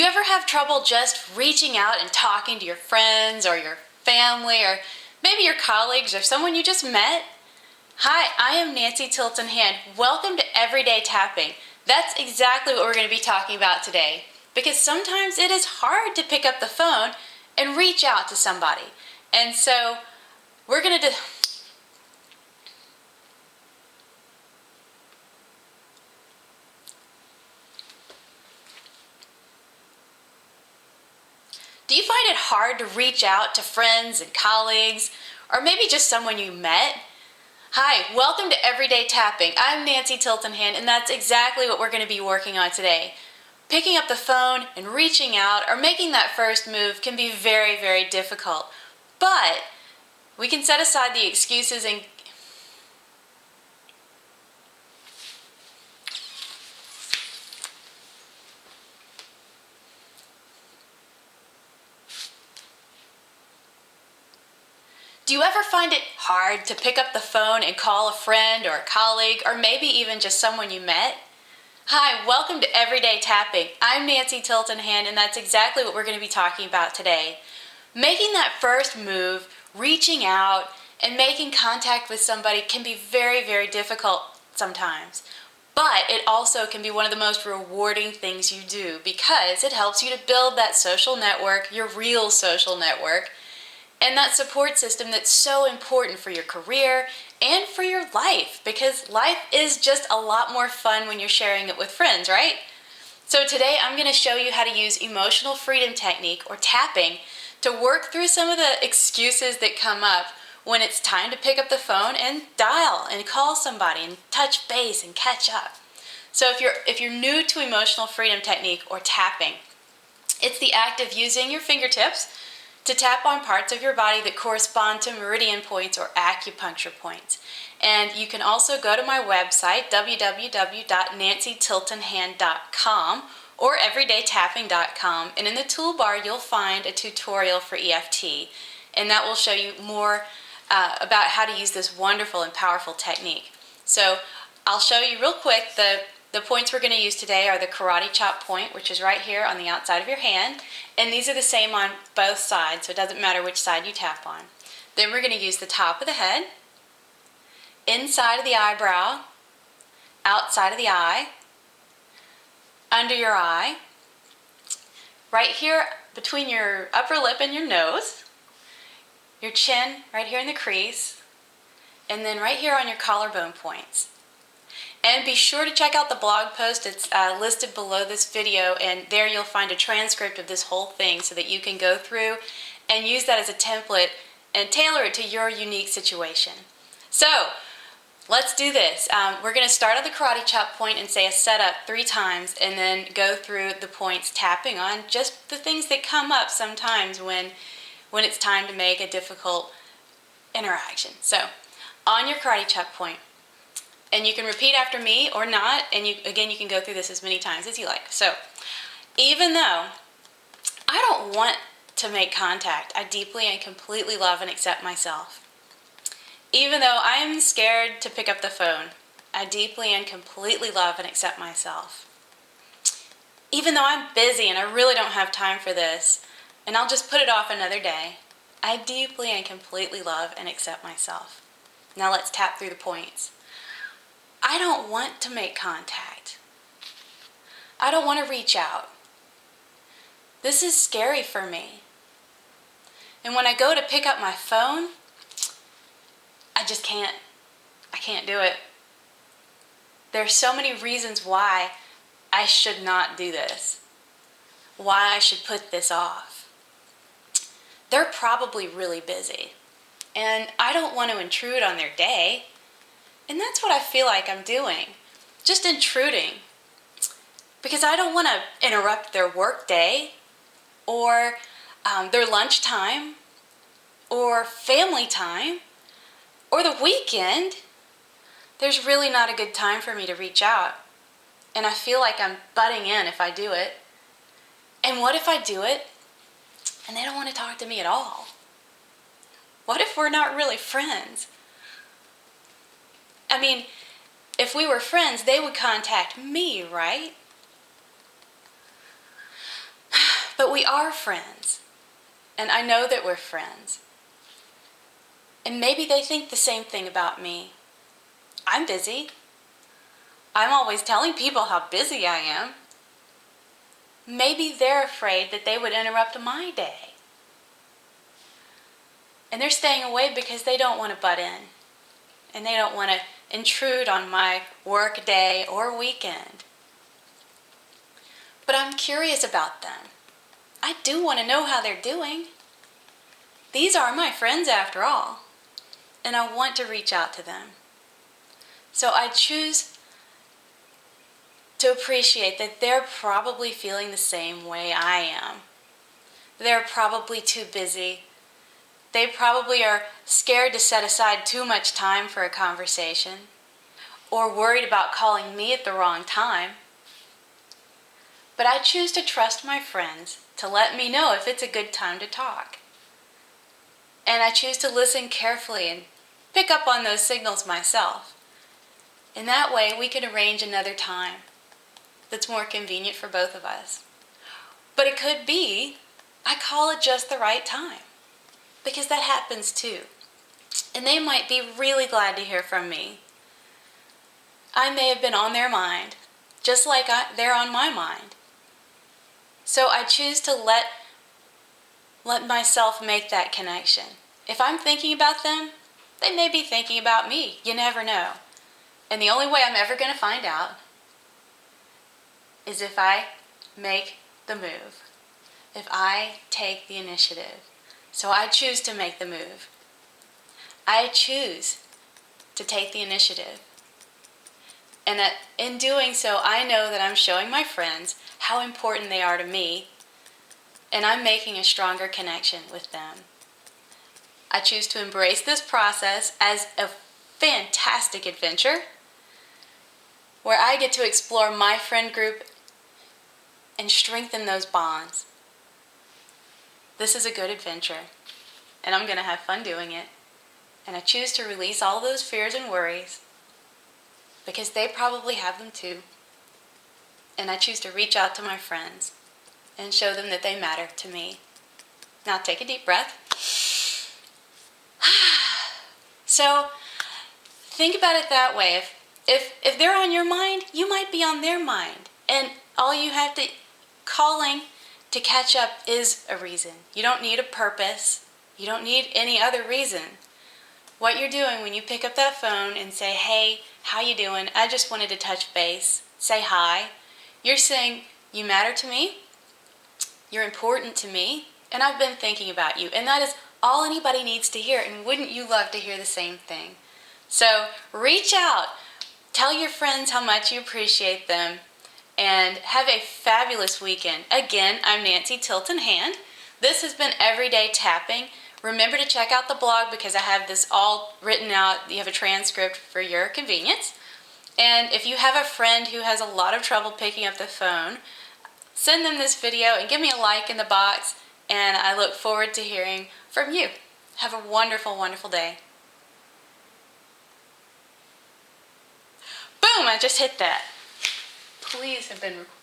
you ever have trouble just reaching out and talking to your friends or your family or maybe your colleagues or someone you just met? Hi, I am Nancy Tilton Hand. Welcome to Everyday Tapping. That's exactly what we're going to be talking about today, because sometimes it is hard to pick up the phone and reach out to somebody. And so we're going to Do you find it hard to reach out to friends and colleagues, or maybe just someone you met? Hi, welcome to Everyday Tapping. I'm Nancy Tilton Hand, and that's exactly what we're going to be working on today. Picking up the phone and reaching out or making that first move can be very, very difficult. But we can set aside the excuses and Do you ever find it hard to pick up the phone and call a friend or a colleague or maybe even just someone you met? Hi, welcome to Everyday Tapping. I'm Nancy Tilton Hand, and that's exactly what we're going to be talking about today. Making that first move, reaching out, and making contact with somebody can be very, very difficult sometimes. But it also can be one of the most rewarding things you do because it helps you to build that social network, your real social network, and that support system that's so important for your career and for your life, because life is just a lot more fun when you're sharing it with friends, right? So today I'm going to show you how to use emotional freedom technique, or tapping, to work through some of the excuses that come up when it's time to pick up the phone and dial and call somebody and touch base and catch up. So if you're new to emotional freedom technique, or tapping, it's the act of using your fingertips to tap on parts of your body that correspond to meridian points or acupuncture points. And you can also go to my website, www.nancytiltonhand.com or everydaytapping.com, and in the toolbar you'll find a tutorial for EFT, and that will show you more about how to use this wonderful and powerful technique. So I'll show you real quick. The points we're going to use today are the karate chop point, which is right here on the outside of your hand, and these are the same on both sides, so it doesn't matter which side you tap on. Then we're going to use the top of the head, inside of the eyebrow, outside of the eye, under your eye, right here between your upper lip and your nose, your chin right here in the crease, and then right here on your collarbone points. And be sure to check out the blog post. It's listed below this video, and there you'll find a transcript of this whole thing so that you can go through and use that as a template and tailor it to your unique situation. So let's do this. We're going to start at the karate chop point and say a setup 3 times, and then go through the points, tapping on just the things that come up sometimes when it's time to make a difficult interaction. So on your karate chop point, and you can repeat after me or not, and you can go through this as many times as you like. So, even though I don't want to make contact, I deeply and completely love and accept myself. Even though I am scared to pick up the phone, I deeply and completely love and accept myself. Even though I'm busy and I really don't have time for this, and I'll just put it off another day, I deeply and completely love and accept myself. Now let's tap through the points. I don't want to make contact. I don't want to reach out. This is scary for me. And when I go to pick up my phone, I just can't. I can't do it. There are so many reasons why I should not do this. Why I should put this off. They're probably really busy, and I don't want to intrude on their day. And that's what I feel like I'm doing, just intruding, because I don't want to interrupt their work day, or their lunch time, or family time, or the weekend. There's really not a good time for me to reach out, and I feel like I'm butting in if I do it. And what if I do it and they don't want to talk to me at all? What if we're not really friends? I mean, if we were friends, they would contact me, right? But we are friends, and I know that we're friends. And maybe they think the same thing about me. I'm busy. I'm always telling people how busy I am. Maybe they're afraid that they would interrupt my day. And they're staying away because they don't want to butt in. And they don't want to intrude on my work day or weekend. But I'm curious about them. I do want to know how they're doing. These are my friends after all. And I want to reach out to them. So I choose to appreciate that they're probably feeling the same way I am. They're probably too busy. They probably are scared to set aside too much time for a conversation, or worried about calling me at the wrong time. But I choose to trust my friends to let me know if it's a good time to talk. And I choose to listen carefully and pick up on those signals myself. In that way, we can arrange another time that's more convenient for both of us. But it could be I call at just the right time, because that happens too. And they might be really glad to hear from me. I may have been on their mind, just like they're on my mind. So I choose to let myself make that connection. If I'm thinking about them, they may be thinking about me. You never know. And the only way I'm ever going to find out is if I make the move, if I take the initiative. So I choose to make the move. I choose to take the initiative. And in doing so, I know that I'm showing my friends how important they are to me, and I'm making a stronger connection with them. I choose to embrace this process as a fantastic adventure where I get to explore my friend group and strengthen those bonds. This is a good adventure, and I'm going to have fun doing it. And I choose to release all those fears and worries because they probably have them too. And I choose to reach out to my friends and show them that they matter to me. Now take a deep breath. So think about it that way. If they're on your mind, you might be on their mind. And all you have to calling to catch up is a reason. You don't need a purpose. You don't need any other reason. What you're doing when you pick up that phone and say, hey, how you doing? I just wanted to touch base. Say hi. You're saying, you matter to me. You're important to me. And I've been thinking about you. And that is all anybody needs to hear. And wouldn't you love to hear the same thing? So reach out. Tell your friends how much you appreciate them. And have a fabulous weekend. Again, I'm Nancy Tilton Hand. This has been Everyday Tapping. Remember to check out the blog because I have this all written out. You have a transcript for your convenience. And if you have a friend who has a lot of trouble picking up the phone, send them this video and give me a like in the box. And I look forward to hearing from you. Have a wonderful, wonderful day. Boom, I just hit that. Please have been recorded.